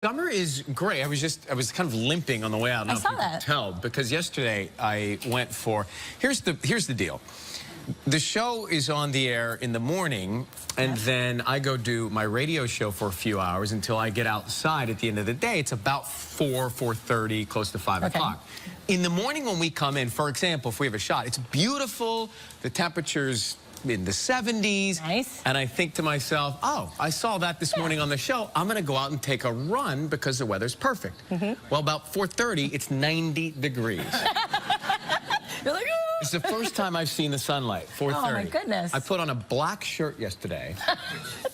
Summer is great. I was kind of limping on the way out. I saw that. Tell, because yesterday I went for, here's the deal. The show is on the air in the morning, and then I go do my radio show for a few hours until I get outside at the end of the day. It's about 4:30, close to 5 o'clock. In the morning when we come in, for example, if we have a shot, it's beautiful. The temperature's in the 70s. Nice. And I think to myself, oh, I saw that this morning on the show. I'm going to go out and take a run because the weather's perfect. Well, about 4:30, it's 90 degrees. You're like, oh. It's the first time I've seen the sunlight, 4:30. Oh, my goodness. I put on a black shirt yesterday.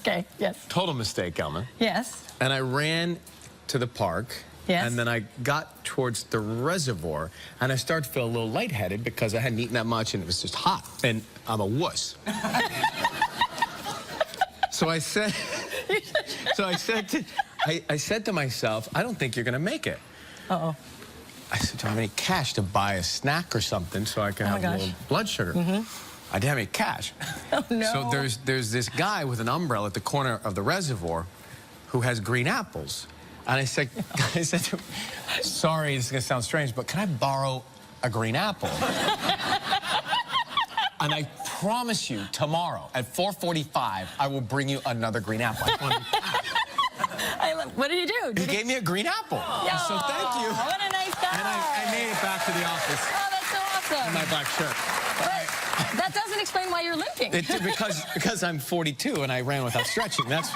Okay, yes. Total mistake, Elma. Yes. And I ran to the park. Yes. And then I got towards the reservoir, and I started to feel a little lightheaded because I hadn't eaten that much, and it was just hot. And I'm a wuss. So I said, I said to myself, I don't think you're going to make it. Uh-oh. I said, do I have any cash to buy a snack or something so I can have a little blood sugar? I didn't have any cash. Oh, no. So there's this guy with an umbrella at the corner of the reservoir who has green apples. And I said to him, sorry, this is going to sound strange, but can I borrow a green apple? And I promise you, tomorrow at 4:45, I will bring you another green apple. What did you do? He gave me a green apple. Yo, so thank you. What a nice guy. And I made it back to the office. Oh, that's so awesome. In my black shirt. But that doesn't explain why you're limping. Because I'm 42 and I ran without stretching. That's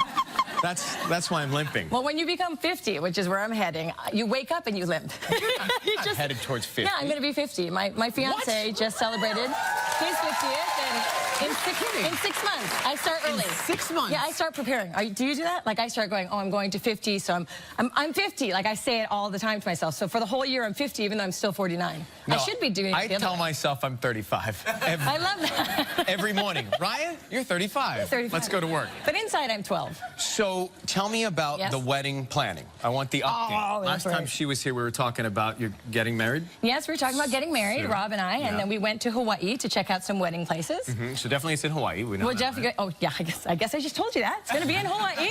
why I'm limping. Well, when you become 50, which is where I'm heading, you wake up and you limp. I'm headed towards 50. Yeah, I'm going to be 50. My fiance just celebrated his 50th, and in 6 months. I start early. In 6 months? Yeah, I start preparing. Do you do that? Like, I start going, oh, I'm going to 50, so I'm 50. Like, I say it all the time to myself. So for the whole year, I'm 50, even though I'm still 49. No, I should be doing it I tell myself I'm 35. I love that. Every morning. Ryan, you're 35. 35. Let's go to work. But inside, I'm 12. So tell me about the wedding planning. I want the update. Oh, Last time she was here, we were talking about you getting married. Yes, we were talking about getting married, Rob and I, and then we went to Hawaii to check out some wedding places. So definitely it's in Hawaii. We know Well, that, definitely. right? Oh, yeah. I guess I just told you that. It's going to be in Hawaii.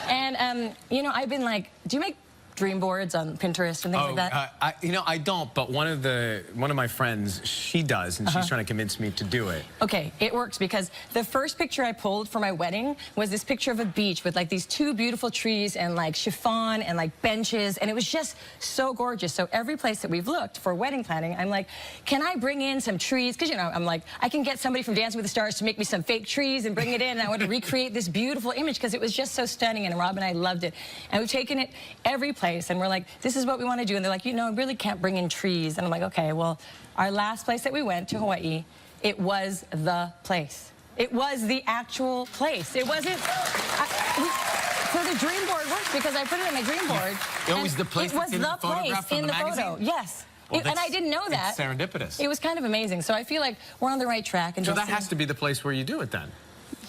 And you know, I've been like, do you make dream boards on Pinterest and things like that? I don't, but one of my friends, she does, and she's trying to convince me to do it. Okay, it works because the first picture I pulled for my wedding was this picture of a beach with like these two beautiful trees and like chiffon and like benches, and it was just so gorgeous. So every place that we've looked for wedding planning, I'm like, can I bring in some trees? Because, you know, I'm like, I can get somebody from Dancing with the Stars to make me some fake trees and bring it in, and I want to recreate this beautiful image because it was just so stunning, and Rob and I loved it. And we've taken it every place. And we're like, this is what we want to do. And they're like, you know, I really can't bring in trees. And I'm like, okay, well, our last place that we went to Hawaii, it was the place. It was the actual place. It wasn't... So the dream board works because I put it on my dream board. It was the place that's in the photograph from the magazine? Photo. Yes. Well, and I didn't know that. It's serendipitous. It was kind of amazing. So I feel like we're on the right track. And so that has to be the place where you do it then?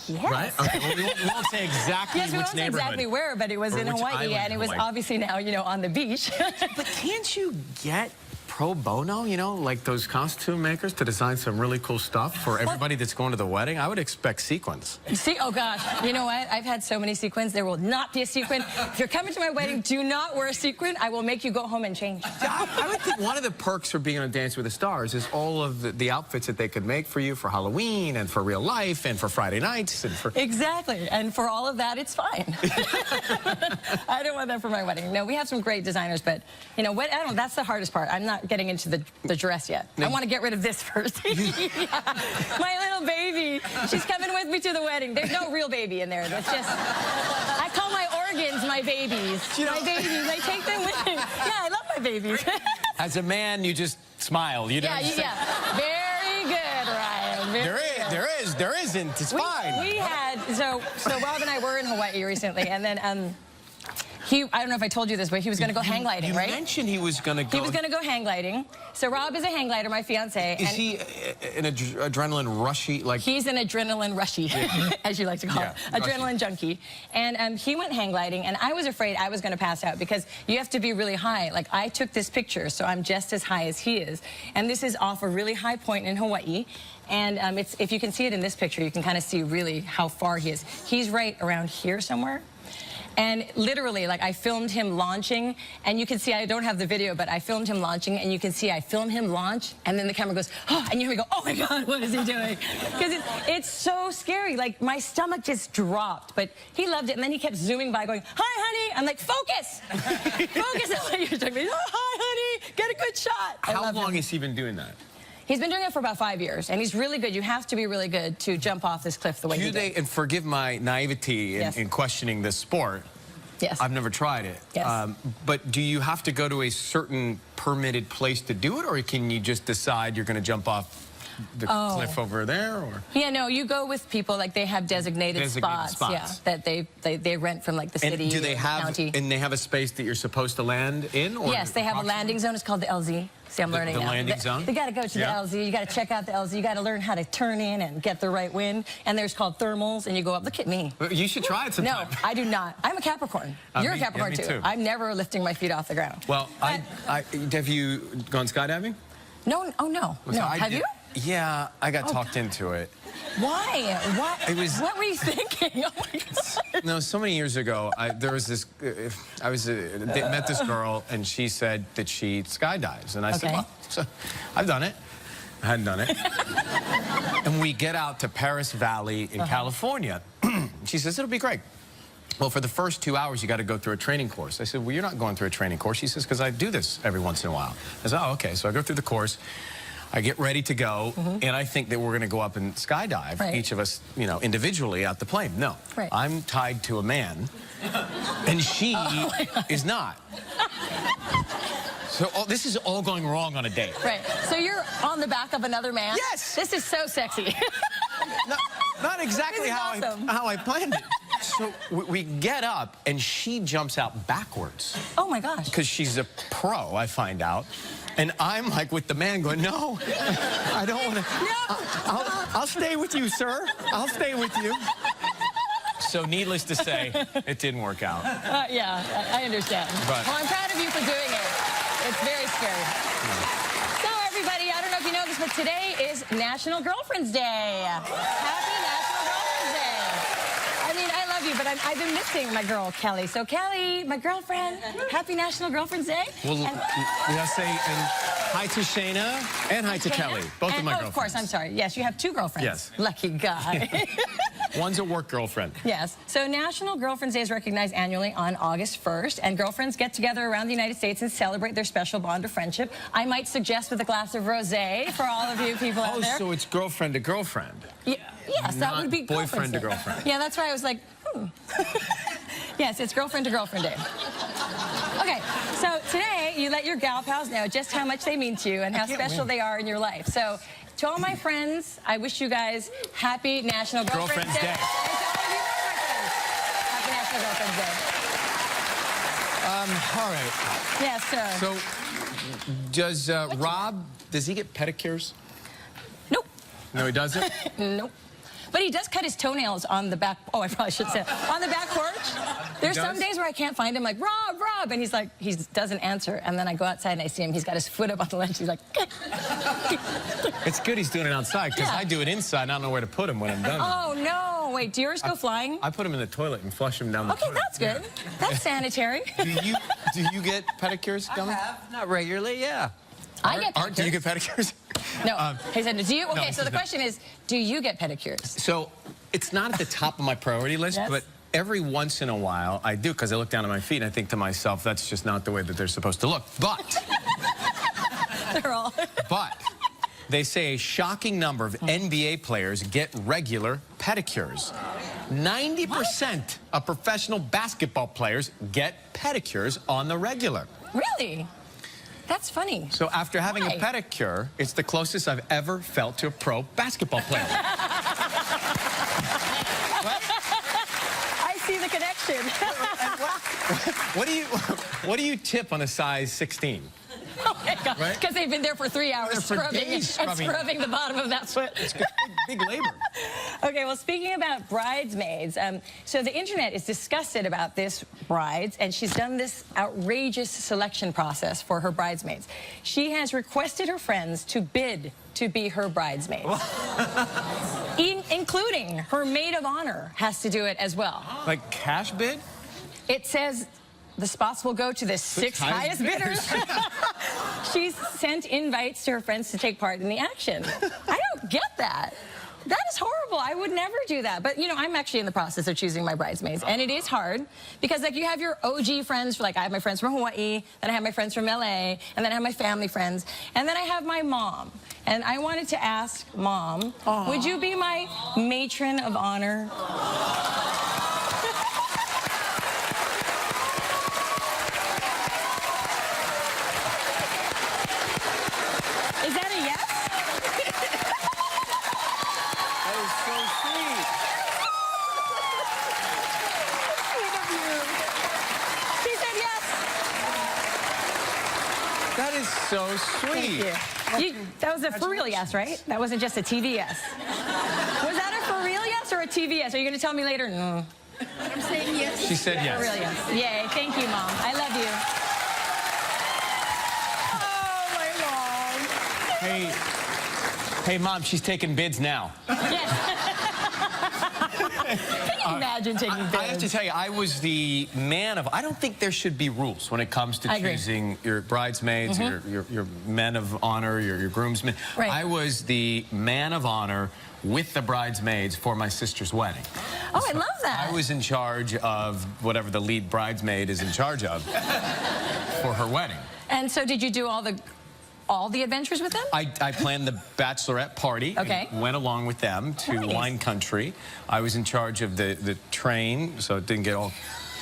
Yes. Right? Okay, well, we won't say exactly which neighborhood. Yes, we won't say exactly where, but it was in Hawaii, and it was obviously now, you know, on the beach. But can't you get pro bono, you know, like those costume makers to design some really cool stuff for everybody that's going to the wedding? I would expect sequins. See, oh gosh, you know what? I've had so many sequins. There will not be a sequin. If you're coming to my wedding, do not wear a sequin. I will make you go home and change. I would think one of the perks for being on Dance with the Stars is all of the outfits that they could make for you for Halloween and for real life and for Friday nights and for... Exactly, and for all of that, it's fine. I don't want that for my wedding. No, we have some great designers, but, you know, what? I don't. That's the hardest part. I'm not getting into the dress yet. I want to get rid of this first. My little baby. She's coming with me to the wedding. There's no real baby in there. That's just... I call my organs my babies. My babies. I take them with me. Yeah, I love my babies. As a man, you just smile. You don't Very good, Ryan. There isn't. It's fine. We had... So Rob and I were in Hawaii recently, and then... I don't know if I told you this, but he was going to go hang gliding, right? You mentioned he was going to go... He was going to go hang gliding. So Rob is a hang glider, my fiance. Is he an adrenaline rushy? Like he's an adrenaline rushy, as you like to call it. Adrenaline junkie. And he went hang gliding, and I was afraid I was going to pass out because you have to be really high. Like, I took this picture, so I'm just as high as he is. And this is off a really high point in Hawaii. And if you can see it in this picture, you can kind of see really how far he is. He's right around here somewhere. And literally, like, I filmed him launching, and you can see, I don't have the video, but I filmed him launching, and you can see I film him launch, and then the camera goes, oh, and you hear me go, oh my God, what is he doing? Because it's so scary. Like, my stomach just dropped, but he loved it, and then he kept zooming by going, hi, honey. I'm like, focus! Focus on what you're doing. Oh, hi, honey, get a good shot. How long has he been doing that? He's been doing it for about 5 years, and he's really good. You have to be really good to jump off this cliff the way he did. And forgive my naivety in questioning this sport. Yes. I've never tried it. Yes. But do you have to go to a certain permitted place to do it, or can you just decide you're going to jump off the cliff over there? Or? Yeah, no, you go with people, like they have designated spots. Yeah, that they rent from like the city and do they have, county. And they have a space that you're supposed to land in? Or yes, they have a landing zone. It's called the LZ. See, I'm learning the now. landing zone? You got to go to the LZ. You got to check out the LZ. You got to learn how to turn in and get the right wind. And there's called thermals, and you go up. Look at me. You should try it sometime. No, I do not. I'm a Capricorn. You're a Capricorn too. I'm never lifting my feet off the ground. Well, have you gone skydiving? No. Oh no. No. Have you? Yeah, I got talked into it. Why? What? What were you thinking? Oh my God. No, so many years ago, there was this. I met this girl, and she said that she skydives, and I said, well, so, I've done it. I hadn't done it. And we get out to Paris Valley in California. She says, it'll be great. Well, for the first 2 hours, you got to go through a training course. I said, well, you're not going through a training course. She says, because I do this every once in a while. I said, oh, okay. So I go through the course. I get ready to go, and I think that we're going to go up and skydive, each of us, you know, individually out the plane. No, I'm tied to a man, and she is not. So this is all going wrong on a date. Right. So you're on the back of another man? Yes. This is so sexy. Not exactly how I planned it. So we get up, and she jumps out backwards. Oh, my gosh. Because she's a pro, I find out. And I'm like with the man going, no, I don't want to. No. I'll stay with you, sir. I'll stay with you. So needless to say, it didn't work out. Yeah, I understand. Well, I'm proud of you for doing it. It's very scary. So, everybody, I don't know if you know this, but today is National Girlfriend's Day. Happy National Girlfriend's Day. I mean, I love you, but I've been missing my girl, Kelly. So, Kelly, my girlfriend, happy National Girlfriend's Day. Well, we gotta say hi to Shayna and hi to Kelly. Both of my girlfriends. Of course, I'm sorry. Yes, you have two girlfriends. Yes. Lucky guy. One's a work girlfriend. Yes. So National Girlfriend's Day is recognized annually on August 1st, and girlfriends get together around the United States and celebrate their special bond of friendship. I might suggest with a glass of rosé for all of you people out there. Oh, so it's girlfriend to girlfriend. Yes, that would be boyfriend to girlfriend. Yeah, that's why I was like, Yes, it's Girlfriend to Girlfriend Day. Okay, so today you let your gal pals know just how much they mean to you and how special they are in your life. So to all my friends, I wish you guys happy National Girlfriend's Day. And to all of you girlfriends, happy National Girlfriend's Day. All right. Yes, sir. So does Rob, does he get pedicures? Nope. No, he doesn't? Nope. But he does cut his toenails on the back, I probably should say, on the back porch. There's some days where I can't find him, like, Rob, and he's like, he doesn't answer. And then I go outside and I see him, he's got his foot up on the ledge, he's like, It's good he's doing it outside, because I do it inside and I don't know where to put him when I'm done. Oh, no. Wait, do yours go flying? I put him in the toilet and flush him down the toilet. Okay, that's good. Yeah. That's sanitary. Do you get pedicures, Gummy? I have, not regularly, yeah. I get pedicures. Do you get pedicures? No. He said, do you? Okay, no, so the question is, do you get pedicures? So it's not at the top of my priority list, but every once in a while I do, because I look down at my feet and I think to myself, that's just not the way that they're supposed to look. But, They're all. but they say a shocking number of NBA players get regular pedicures. 90% of professional basketball players get pedicures on the regular. Really? That's funny. So after having a pedicure, it's the closest I've ever felt to a pro basketball player. I see the connection. What do you tip on a size 16? Oh my God! Because they've been there for 3 hours scrubbing the bottom of that foot. It's big labor. Okay, well, speaking about bridesmaids, so the internet is disgusted about this bride, and she's done this outrageous selection process for her bridesmaids. She has requested her friends to bid to be her bridesmaids. Including her maid of honor has to do it as well. Like cash bid? It says the spots will go to the six highest bidders. She's sent invites to her friends to take part in the action. I don't get that. That is horrible. I would never do that. But, you know, I'm actually in the process of choosing my bridesmaids. And it is hard because, like, you have your OG friends. Like, I have my friends from Hawaii. Then I have my friends from LA. And then I have my family friends. And then I have my mom. And I wanted to ask Mom, would you be my matron of honor? Is that a yes? That is so sweet. Sweet of you. She said yes. That is so sweet. Thank you. That was a for real yes, right? That wasn't just a TV yes. Was that a for real yes or a TV yes? Are you going to tell me later? No. I'm saying yes. She said yes. For real yes. Yay. Thank you, Mom. I love you. Oh, my mom. Hey, Mom, she's taking bids now. Yes. Can you imagine taking bids? I have to tell you, I was the man of... I don't think there should be rules when it comes to choosing your bridesmaids, your men of honor, your groomsmen. Right. I was the man of honor with the bridesmaids for my sister's wedding. Oh, I love that. I was in charge of whatever the lead bridesmaid is in charge of for her wedding. And so did you do all the adventures with them? I planned the bachelorette party. Okay. And went along with them to wine country. I was in charge of the train, so it didn't get all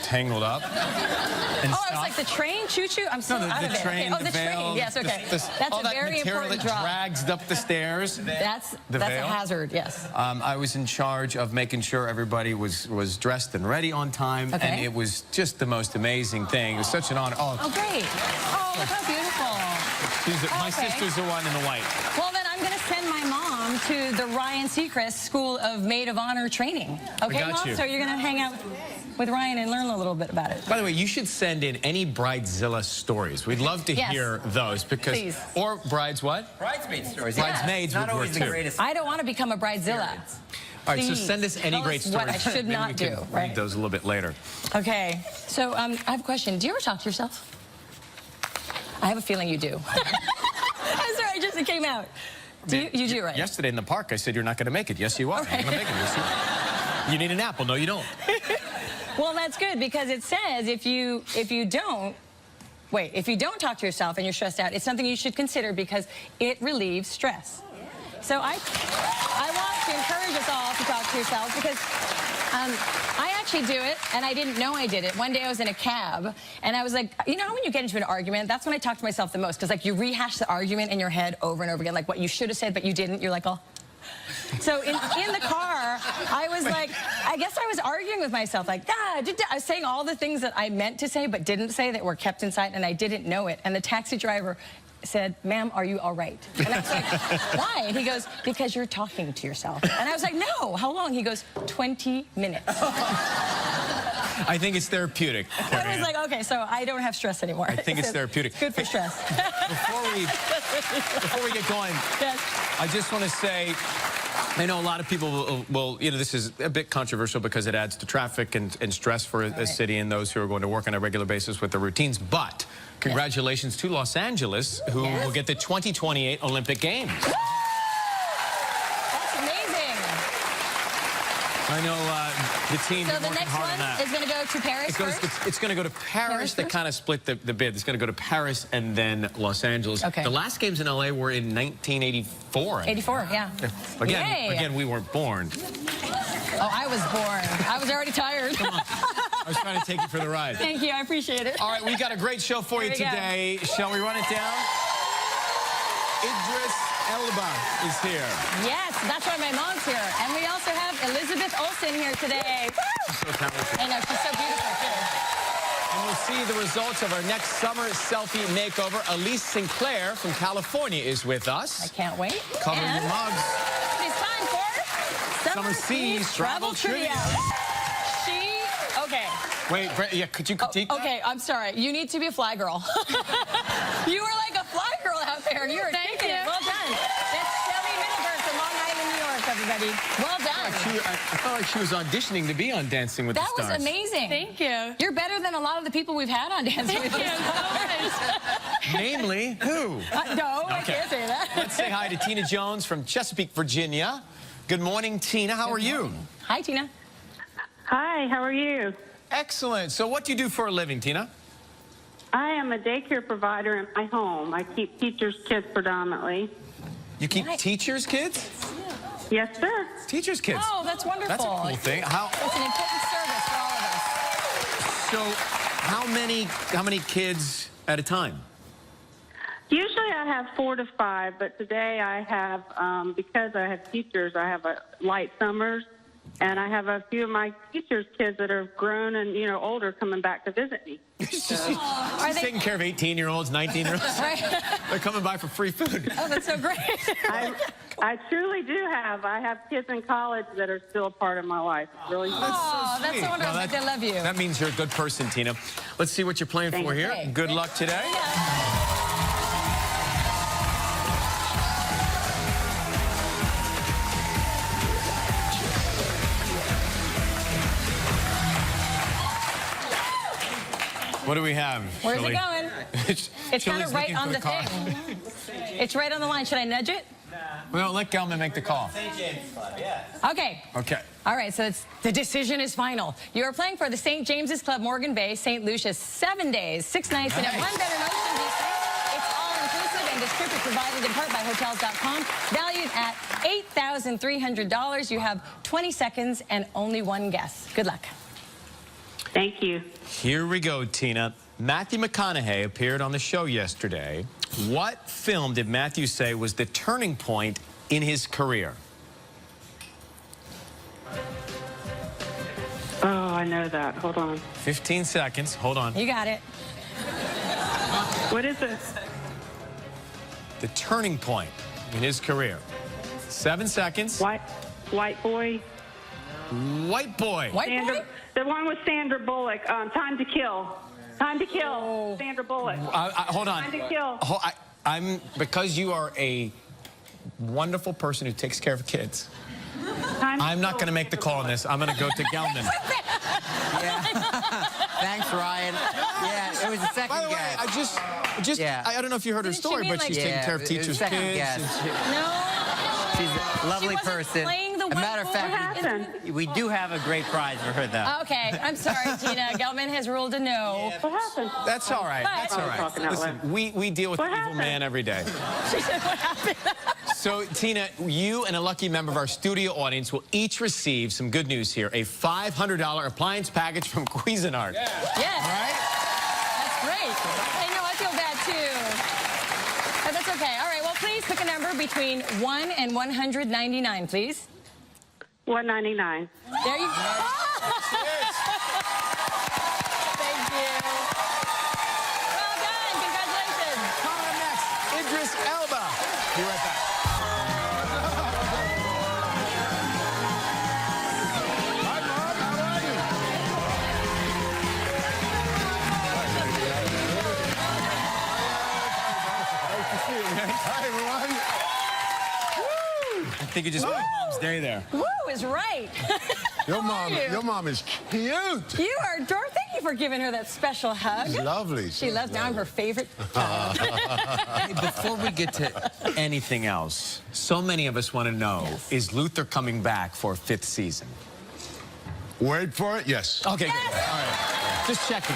tangled up. And I was like, the train, choo-choo? I'm so out of it. Train, okay. Oh, the train, yes, okay. That's all a that very material important that drop. drags up the stairs. That's the a veil. hazard, yes. I was in charge of making sure everybody was dressed and ready on time, and it was just the most amazing thing. It was such an honor. Oh, great. Oh, look how beautiful. My sister's the one in the white. Well, then I'm going to send my mom to the Ryan Seacrest School of Maid of Honor training. Okay, got Mom? you. So you're going to hang out with Ryan and learn a little bit about it. By the way, you should send in any Bridezilla stories. We'd love to hear those because... Please. Or brides what? Bridesmaid stories. Bridesmaids Not would work always the too. greatest. I don't want to become a Bridezilla. All right, so Please. send us any Tell great us stories. what I should not Maybe we do, can right? read those a little bit later. Okay, so I have a question. Do you ever talk to yourself? I have a feeling you do. I'm sorry, it came out. You do, right? Yesterday in the park, I said, you're not going to make it. Yes, you are. You're going to make it. Yes, you are. You need an apple. No, you don't. Well, that's good because it says if you don't talk to yourself and you're stressed out, it's something you should consider because it relieves stress. So I want to encourage us all to talk to yourselves because I actually do it, and I didn't know I did it. One day I was in a cab, and I was like, you know when you get into an argument, that's when I talk to myself the most, because like you rehash the argument in your head over and over again, like what you should have said but you didn't. You're like, oh. So in the car, I was like, I guess I was arguing with myself, like, I was saying all the things that I meant to say but didn't say that were kept inside, and I didn't know it. And the taxi driver said, ma'am, are you all right? And I was like, why? And he goes, because you're talking to yourself. And I was like, no, how long? He goes, 20 minutes. I think it's therapeutic. I was like, okay, so I don't have stress anymore. I think it's therapeutic. It's good for stress. Before we get going, yes. I just want to say, I know a lot of people will, you know, this is a bit controversial because it adds to traffic and stress for a city and those who are going to work on a regular basis with their routines, but congratulations to Los Angeles, who will get the 2028 Olympic Games. That's amazing. I know the team is So the working next hard on one that. is going to go to Paris first? It's going to go to Paris. They kind of split the bid. It's going to go to Paris and then Los Angeles. Okay. The last games in L.A. were in 1984. 84, yeah. Again, we weren't born. Oh, I was born. I was already tired. Come on. I was trying to take you for the ride. Thank you. I appreciate it. All right, we got a great show for you today. Shall we run it down? Idris Elba is here. Yes, that's why my mom's here. And we also have Elizabeth Olsen here today. She's so talented. I know, she's so beautiful, too. And we'll see the results of our next summer selfie makeover. Elise Sinclair from California is with us. I can't wait. Cover your mugs. It's time for Summer Seas Travel Trivia. Okay. Wait, yeah, could you critique that? Okay, I'm sorry. You need to be a fly girl. You were like a fly girl out there, and you were kicking it. Well done. That's Shelly Miniver from Long Island, New York, everybody. everybody. Well done. I felt like she was auditioning to be on Dancing with the That Stars. was amazing. Thank you. You're better than a lot of the people we've had on Dancing with the Stars. Namely, who? No, I can't say that. Let's say hi to Tina Jones from Chesapeake, Virginia. Good morning, Tina. How are you? Hi, Tina. Hi, how are you? Excellent. So what do you do for a living, Tina? I am a daycare provider in my home. I keep teachers' kids predominantly. You keep Nice. teachers' kids? Yes, sir. Teachers' kids. Oh, that's wonderful. That's a cool thing. It's an important service for all of us. So how many kids at a time? Usually I have 4 to 5, but today I have, because I have teachers, I have a light summers, and I have a few of my teachers' kids that are grown and, older coming back to visit me. She's taking care of 18-year-olds, 19-year-olds. Right. They're coming by for free food. Oh, that's so great. I truly do have. I have kids in college that are still a part of my life. Really. Oh, that's sweet. so wonderful. Well, They love you. That means you're a good person, Tina. Let's see what you're playing Thank for you. here. Okay. Good luck today. What do we have? Where's Shirley? it going? It's kind Shirley's of right looking on for the car. thing. It's right on the line. Should I nudge it? Well, let Gelman make the call. Okay. Okay. All right, so the decision is final. You are playing for the St. James's Club, Morgan Bay, St. Lucia, 7 days, 6 nights, and a Nice. one-bed in Ocean Beach. It's all-inclusive, and this trip is provided in part by Hotels.com, valued at $8,300. You have 20 seconds and only one guess. Good luck. Thank you. Here we go, Tina. Matthew McConaughey appeared on the show yesterday. What film did Matthew say was the turning point in his career? Oh, I know that. Hold on. 15 seconds. Hold on. You got it. What is it? The turning point in his career. 7 seconds. White boy. White boy. White boy? The one with Sandra Bullock. Time to Kill. Time to Kill. Sandra Bullock. Hold on. Time to Kill. Because you are a wonderful person who takes care of kids, Time to I'm not Kill. going to make the call on this. I'm going to go to Gelman. Thanks, Ryan. Yeah, it was a second By the way, guess. I don't know if you heard her Didn't she story, mean but like- she's taking care of it was a teachers' second kids. guess. No. She's a lovely She wasn't person. playing the a matter of white boy? fact, What happened? we do have a great prize for her, though. Okay, I'm sorry, Tina. Gelman has ruled a no. What happened? That's all right. That's all right. Talking out Listen, loud. we deal with What the evil happened? man every day. She said, what happened? So, Tina, you and a lucky member of our studio audience will each receive some good news here. A $500 appliance package from Cuisinart. Yes. All right? That's great. I know, I feel bad, too. But that's okay. All right, well, please pick a number between 1 and 199, please. 199. There you go. Thank you. Well done. Congratulations. Coming up next, Idris Elba. Be right back. Hi, Mom. How are you? Nice to see you, man. Hi, everyone. I think you just made Mom's day there. Woo is right. Your How are you? mom is cute. You are adorable. Thank you for giving her that special hug. Lovely. She loves, now I'm her favorite. Hey, before we get to anything else, so many of us want to know, Yes. is Luther coming back for a 5th season? Wait for it. Yes. Okay, good. All right. Just checking.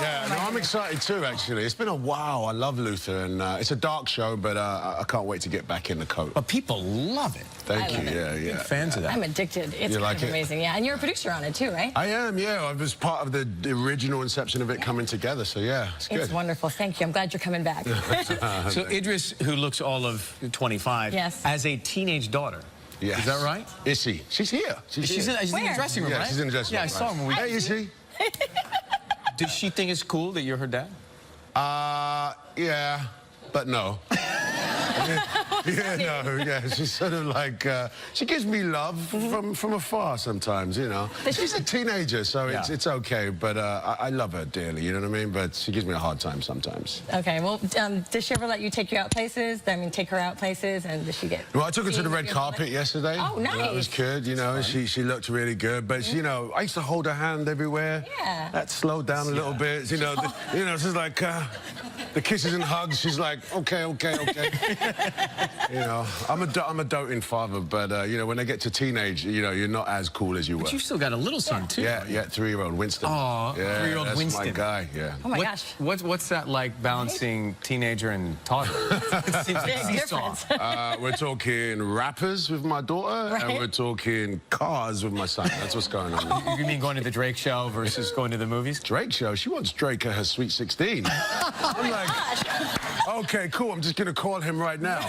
Yeah, no, I'm excited too, actually. It's been a while. I love Luther, and it's a dark show, but I can't wait to get back in the coat. But people love it. Thank I you. love it. Yeah. Fans of that. I'm addicted. It's You kind like of it? amazing. Yeah, and you're a producer on it too, right? I am, yeah. I was part of the original inception of it coming together, so yeah, it's good. It's wonderful. Thank you. I'm glad you're coming back. So Idris, who looks all of 25, Yes. has a teenage daughter. Yes. Is that right? Issy. She's here. She's here. in the Where? dressing room, Yeah, right? she's in the dressing Yeah, room. I saw her when we... Hey, Issy. Does she think it's cool that you're her dad? Yeah, but no. Yeah, no, yeah. She's sort of like, she gives me love from afar sometimes, you know. She's a teenager, so it's okay, but I love her dearly, you know what I mean? But she gives me a hard time sometimes. Okay, well, does she ever let you take you out places? I mean, take her out places, and does she get... Well, I took her to the red carpet yesterday. Oh, nice. That was good, you know. She looked really good, but you know, I used to hold her hand everywhere. Yeah. That slowed down a little bit, you know. You know, she's like the kisses and hugs. She's like, okay. You know, I'm a doting father, but you know, when they get to teenage, you know, you're not as cool as you were. But you've still got a little son too. Yeah, 3-year-old Winston. Oh, yeah, 3-year-old Winston. That's my guy. Yeah. Oh my gosh. What's that like balancing teenager and toddler? It seems like Big seesaw. difference. We're talking rappers with my daughter, and we're talking cars with my son. That's what's going on. You mean going to the Drake show versus going to the movies? Drake show? She wants Drake at her Sweet 16. I'm like, okay, cool. I'm just going to call him right now.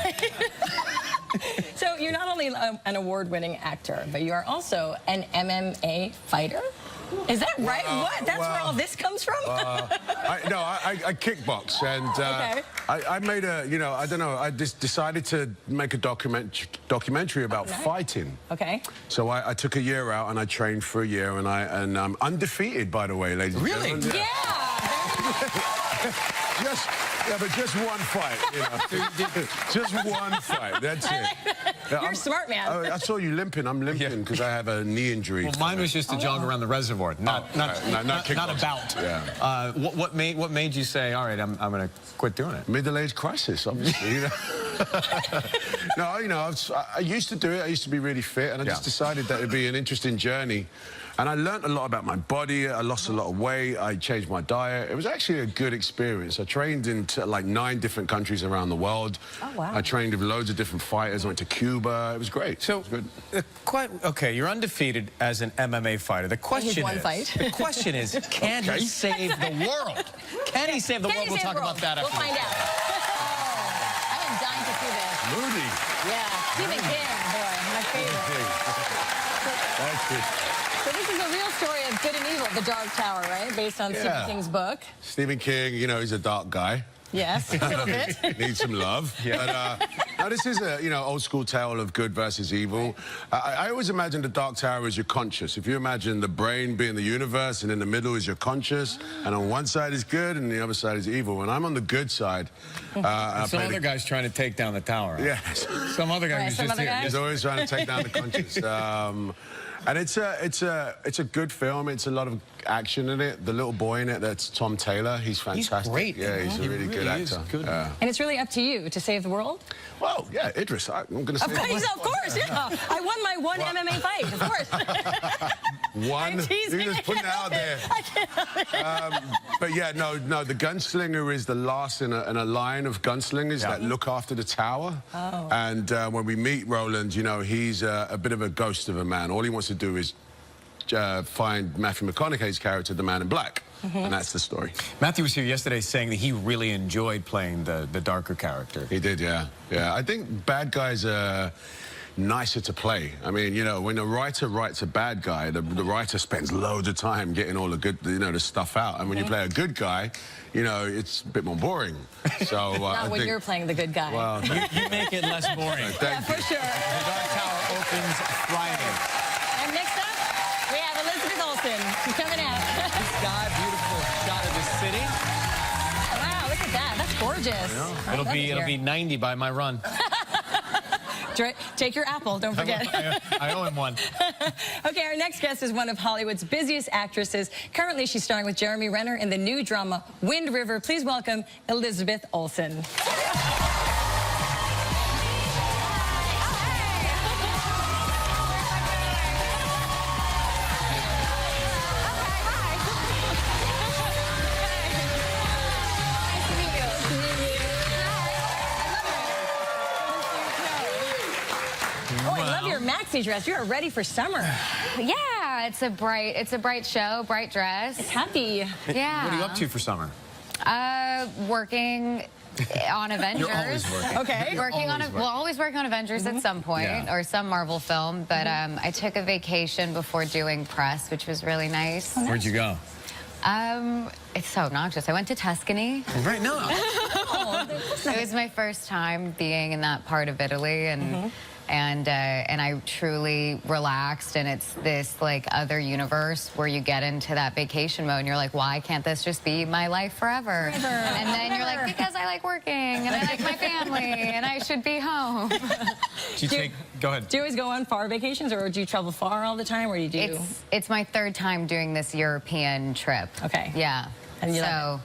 So you're not only an award-winning actor, but you are also an MMA fighter? Is that right? What? That's where all this comes from? I kickbox, and I made a, you know, I don't know, I just decided to make a documentary about fighting. Okay. So I took a year out and I trained for a year, and I'm undefeated, by the way, ladies and gentlemen. Yeah. But just one fight, you know. Just one fight, that's it. You're a smart man. I saw you limping. I'm limping because I have a knee injury. Well, mine was just a jog around the reservoir, not a bout. Yeah. What made you say, all right, I'm going to quit doing it? Middle-age crisis, obviously. You know? No, you know, I used to do it. I used to be really fit, and I just decided that it'd be an interesting journey. And I learned a lot about my body. I lost a lot of weight. I changed my diet. It was actually a good experience. I trained in like 9 different countries around the world. Oh, wow. I trained with loads of different fighters. I went to Cuba. It was great. So, okay, you're undefeated as an MMA fighter. The question The question is, can he save the world? Can he save the world? We'll talk about that after. We'll find out. I am dying to see this. Moody. Yeah, Stephen King, boy, my favorite. That's it. So this is a real story of good and evil, The Dark Tower, right? Based on Stephen King's book. Stephen King, you know, he's a dark guy. Yes, a little bit. Needs some love. Yeah. But now this is a, you know, old school tale of good versus evil. I always imagine the Dark Tower as your conscious. If you imagine the brain being the universe, and in the middle is your conscious, and on one side is good and the other side is evil. And I'm on the good side. Some other guy's trying to take down the tower. Yeah. Some other guy who's just here. He's always trying to take down the conscious. And it's a good film. It's a lot of action in it. The little boy in it, that's Tom Taylor. He's fantastic. He's great. Yeah, he's a really good actor. Good. And it's really up to you to save the world? Well, yeah, Idris. I'm going to say Of course, yeah. I won my one MMA fight, of course. One. Teasing. You just putting it out there. But yeah, no, the gunslinger is the last in a line of gunslingers that look after the tower. Oh. And when we meet Roland, you know, he's a bit of a ghost of a man. All he wants to do is find Matthew McConaughey's character, the Man in Black. And that's the story. Matthew was here yesterday saying that he really enjoyed playing the darker character. He did, yeah. Yeah, I think bad guys are nicer to play. I mean, you know, when a writer writes a bad guy, the writer spends loads of time getting all the good, you know, the stuff out. And when you play a good guy, you know, it's a bit more boring. So Not when you're playing the good guy. Well, you make it less boring. Yeah, for sure. The Dark Tower opens Friday. And next up, we have Elizabeth Olsen. She's coming out. Sky, beautiful shot of the city. Wow, look at that. That's gorgeous. It'll be 90 by my run. Take your apple, don't forget. I owe him one. Okay, our next guest is one of Hollywood's busiest actresses. Currently, she's starring with Jeremy Renner in the new drama Wind River. Please welcome Elizabeth Olsen. Oh, I love your maxi dress. You are ready for summer. Yeah, it's a bright show, bright dress. It's happy. Yeah. What are you up to for summer? Working on Avengers. You're always working. Okay. Always working on Avengers at some point, or some Marvel film. But I took a vacation before doing press, which was really nice. Where'd you go? It's so obnoxious. I went to Tuscany. Right now. It was my first time being in that part of Italy, and and I truly relaxed, and it's this like other universe where you get into that vacation mode and you're like, why can't this just be my life forever? And then you're like, because I like working and I like my family and I should be home. Go ahead. Do you always go on far vacations, or do you travel far all the time, or do you do? It's my third time doing this European trip. Okay. Yeah. And you so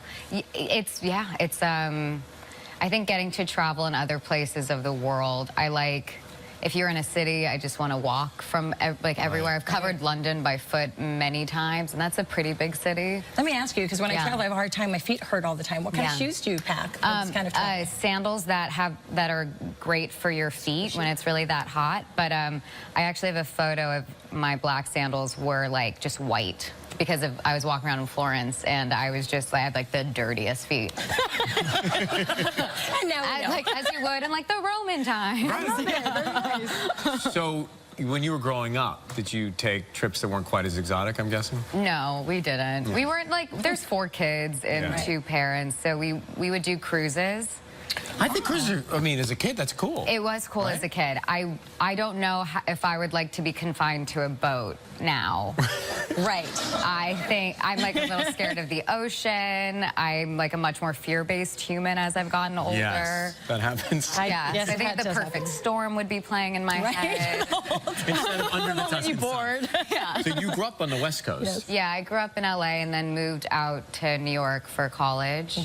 it's I think getting to travel in other places of the world, I like. If you're in a city, I just want to walk from like everywhere. I've covered London by foot many times, and that's a pretty big city. Let me ask you, because when I travel, I have a hard time. My feet hurt all the time. What kind of shoes do you pack? Sandals that are great for your feet when it's really that hot. But I actually have a photo of my black sandals were like just white, because I was walking around in Florence and I had like the dirtiest feet. And now we know. Like as you would in like the Roman times. I love it. Very nice. So, when you were growing up, did you take trips that weren't quite as exotic, I'm guessing? No, we didn't. We weren't like, there's 4 kids and 2 parents, so we would do cruises. I think cruises are, I mean, as a kid, that's cool. It was cool as a kid. I don't know if I would like to be confined to a boat now. Right. I think I'm like a little scared of the ocean. I'm like a much more fear-based human as I've gotten older. Yes, that happens. Yes, I think The Perfect Storm would be playing in my head. Instead of Under the Tuscan bored. Sun. So you grew up on the West Coast. Yes. Yeah, I grew up in LA and then moved out to New York for college.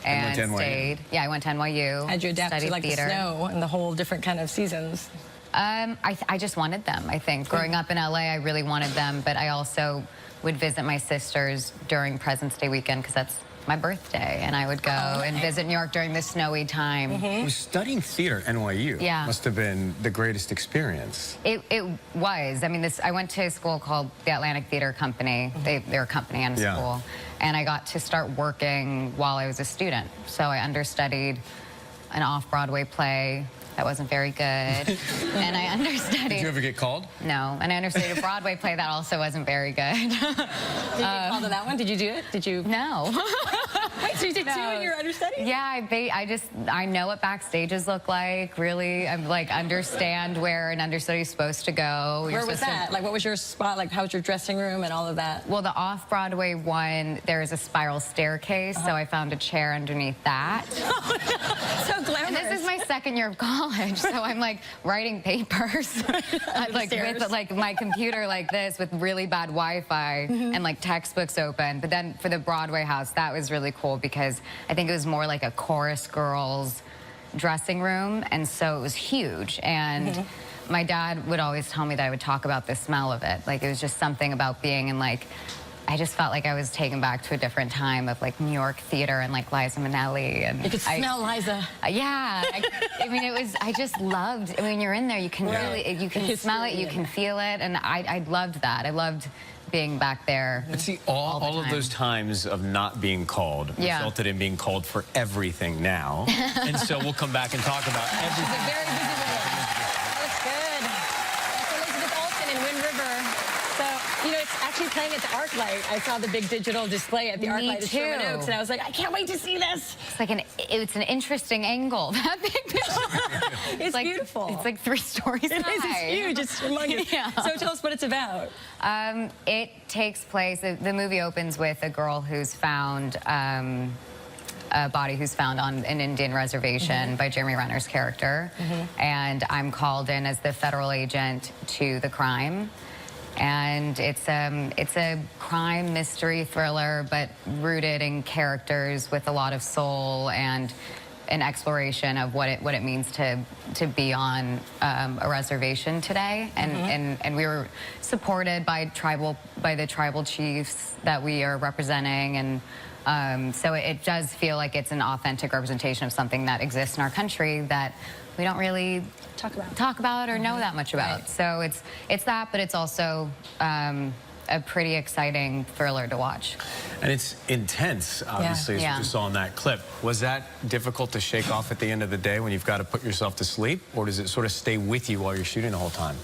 And went to NYU. stayed. Yeah, I went to NYU. How'd you adapt to studied like theater. the snow and the whole different kind of seasons? I just wanted them, I think. Growing up in LA, I really wanted them, but I also would visit my sisters during President's Day weekend because that's my birthday, and I would go and visit New York during the snowy time. Studying theater at NYU must have been the greatest experience. It was. I mean, I went to a school called the Atlantic Theater Company. They're a company and a school. And I got to start working while I was a student. So I understudied an off-Broadway play that wasn't very good. And I understudied... Did you ever get called? No. And I understudied a Broadway play that also wasn't very good. Did you get called to that one? Did you do it? Did you? No. Wait, so you did 2 and you're understudying? Yeah, I know what backstages look like, really. I'm like, understand where an understudy's supposed to go. Where was that? Like, what was your spot? Like, how was your dressing room and all of that? Well, the off-Broadway one, there is a spiral staircase, so I found a chair underneath that. So glamorous. And this is my second year of college, so I'm like writing papers, like with like my computer like this with really bad Wi-Fi and like textbooks open. But then for the Broadway house, that was really cool because I think it was more like a chorus girls dressing room, and so it was huge. And my dad would always tell me that I would talk about the smell of it. Like, it was just something about being in like, I just felt like I was taken back to a different time of like New York theater and like Liza Minnelli. And you could smell Liza. Yeah. I mean, it was, I just loved, I mean, you're in there, you can really, you can smell it, you can feel it. And I loved that. I loved being back there. But see, all of those times of not being called resulted in being called for everything now. And so we'll come back and talk about everything. It's a very busy woman. That's good. That's Elizabeth Olsen in Wind River. So, you know, it's actually playing at the ArcLight. I saw the big digital display at the ArcLight at Sherman Oaks, and I was like, I can't wait to see this. It's like it's an interesting angle. That big picture. It's like, beautiful. It's like 3 stories high. It is. It's huge. It's humongous. So tell us what it's about. It takes place, the movie opens with a girl who's found, a body who's found on an Indian reservation by Jeremy Renner's character. And I'm called in as the federal agent to the crime. And it's a crime mystery thriller, but rooted in characters with a lot of soul and an exploration of what it means to be on a reservation today. And we were supported by the tribal chiefs that we are representing, and so it does feel like it's an authentic representation of something that exists in our country that we don't really talk about or know that much about. So it's that, but it's also a pretty exciting thriller to watch. And it's intense, obviously, as you saw in that clip. Was that difficult to shake off at the end of the day when you've got to put yourself to sleep, or does it sort of stay with you while you're shooting the whole time?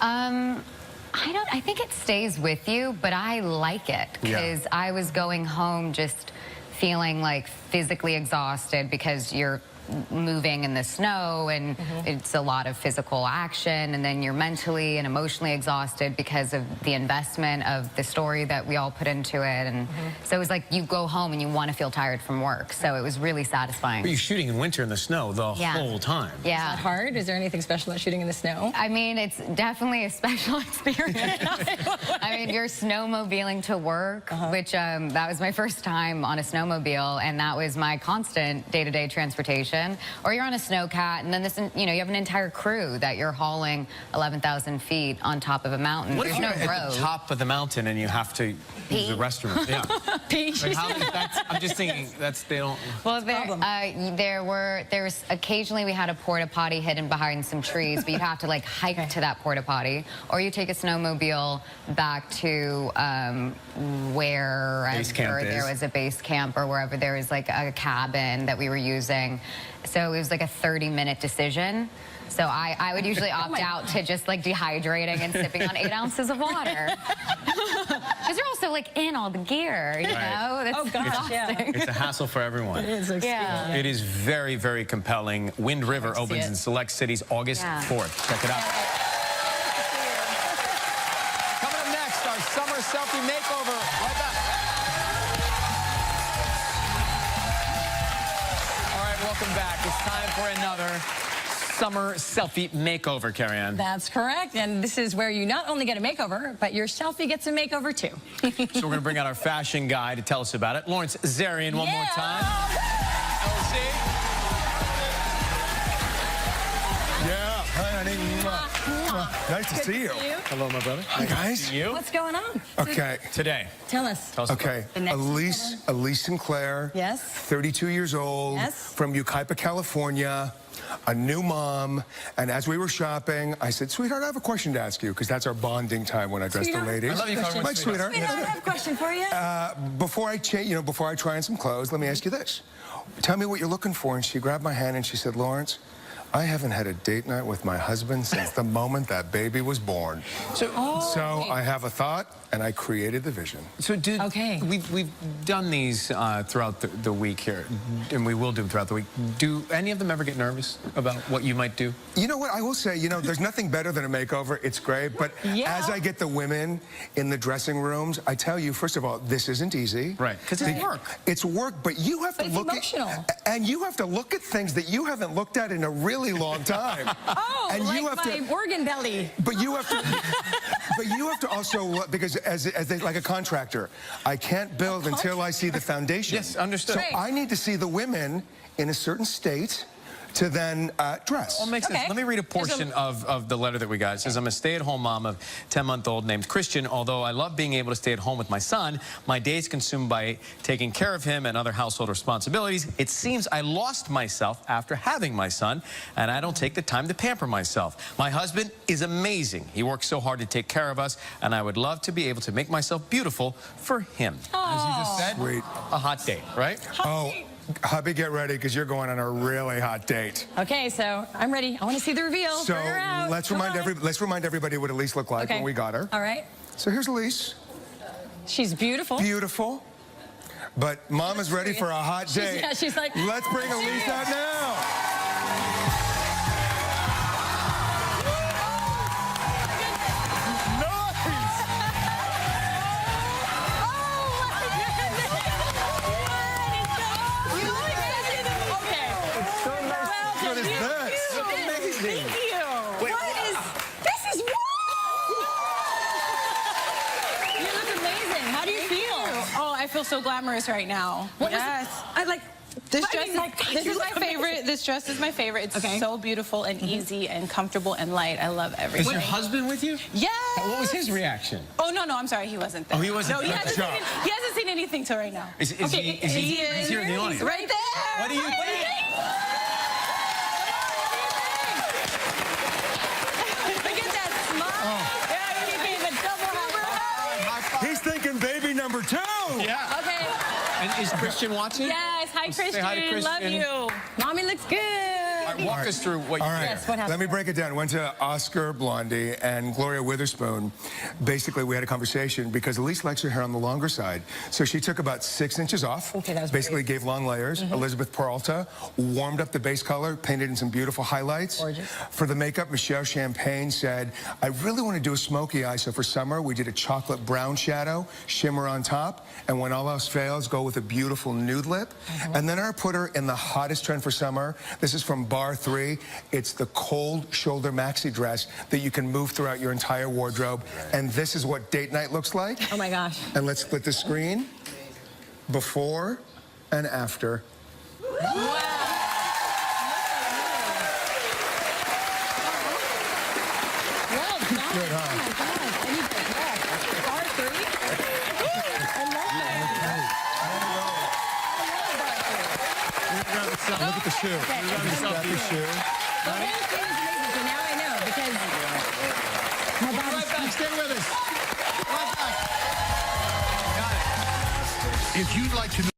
I think it stays with you, but I like it because I was going home just feeling like physically exhausted because you're moving in the snow, and it's a lot of physical action, and then you're mentally and emotionally exhausted because of the investment of the story that we all put into it. And so it was like you go home and you want to feel tired from work. So it was really satisfying. But you're shooting in winter in the snow the whole time. Yeah. Is that hard? Is there anything special about shooting in the snow? I mean, it's definitely a special experience. I mean, you're snowmobiling to work, which that was my first time on a snowmobile, and that was my constant day-to-day transportation. Or you're on a snowcat, and then this, you know, you have an entire crew that you're hauling 11,000 feet on top of a mountain. What There's if no you're at road. the top of the mountain and you have to use the restroom? Yeah. Pee. I'm just thinking they don't. Well, there's occasionally we had a porta potty hidden behind some trees, but you have to like hike to that porta potty, or you take a snowmobile back to wherever there was a base camp, or wherever there was like a cabin that we were using. So it was like a 30-minute decision. So I would usually opt out to just like dehydrating and sipping on 8 ounces of water. Because you're also like in all the gear, you know? That's exhausting. It's a hassle for everyone. It is. Yeah. It is very, very compelling. Wind River opens in select cities August 4th. Check it out. Coming up next, our summer selfie makeover. Right back. All right, welcome back. It's time for another summer selfie makeover, Carrie Ann. That's correct. And this is where you not only get a makeover, but your selfie gets a makeover too. So we're going to bring out our fashion guy to tell us about it. Lawrence Zarian, one more time. LC. Yeah, hi, honey. Nice to see you. Hello, my brother. Hi, guys. You? What's going on? Okay. Today. Tell us. Okay. The next Elise Sinclair. Yes. 32 years old. Yes. From Yucaipa, California. A new mom. And as we were shopping, I said, sweetheart, I have a question to ask you, because that's our bonding time when I dress the Sweetheart? ladies. I love you, Carmen. My sweetheart. Sweetheart, I have a question for you. Before I change, before I try on some clothes, let me ask you this. Tell me what you're looking for. And she grabbed my hand and she said, Lawrence, I haven't had a date night with my husband since the moment that baby was born. So I have a thought, and I created the vision. So we've done these throughout the week here, and we will do them throughout the week. Do any of them ever get nervous about what you might do? You know what, I will say, there's nothing better than a makeover. It's great, but as I get the women in the dressing rooms, I tell you, first of all, this isn't easy. Right, because it's work. It's work, but you have to look and you have to look at things that you haven't looked at in a really long time. Oh, and like you have my organ belly. But you have to, also, because as like a contractor, I can't build until I see the foundation. Yes, understood. So I need to see the women in a certain state to then dress. Well, makes sense. Let me read a portion of the letter that we got. It says, I'm a stay-at-home mom of 10-month-old named Christian. Although I love being able to stay at home with my son, my days consumed by taking care of him and other household responsibilities. It seems I lost myself after having my son, and I don't take the time to pamper myself. My husband is amazing. He works so hard to take care of us, and I would love to be able to make myself beautiful for him. As you just said, Sweet. A hot date, right? Hubby, get ready, because you're going on a really hot date. Okay, so I'm ready. I want to see the reveal. So Bring her out. let's remind everybody what Elise looked like when we got her. All right. So here's Elise. She's beautiful. Beautiful. But Mom is ready for a hot date. She's like, let's bring Elise out now. I feel so glamorous right now. Yes. This dress is my favorite. This dress is my favorite. It's so beautiful and easy and comfortable and light. I love everything. Is your husband with you? Yeah. What was his reaction? Oh, no, I'm sorry. He wasn't there. Oh, he wasn't there? No, he hasn't seen anything till right now. Is he he's here in the audience? Right there. What do you think? Look at that smile. He's thinking baby number 2. Yeah. Okay. And is Christian watching? Yes. Hi, Christian. Say hi to Christian. Love you. Mommy looks good. All walk us through what you All right, Yes, what happened? let me break it down. Went to Oscar Blondie and Gloria Witherspoon. Basically, we had a conversation because Elise likes her hair on the longer side. So she took about 6 inches off. Okay, that was basically brave. gave long layers. Elizabeth Peralta warmed up the base color, painted in some beautiful highlights. Gorgeous. For the makeup, Michelle Champagne said, I really want to do a smoky eye. So for summer, we did a chocolate brown shadow, shimmer on top. And when all else fails, go with a beautiful nude lip. And then I put her in the hottest trend for summer. This is from Bar 3. It's the cold shoulder maxi dress that you can move throughout your entire wardrobe. And this is what date night looks like. Oh my gosh. And let's split the screen. Before and after. Well done. Good, huh? Oh my gosh. And you did well. Bar 3? I love that. Look at the shoe. Okay. Look at the shoe. The whole thing is amazing, so now I know because my body's... Right back. Stay with us. Right back. If you'd like to know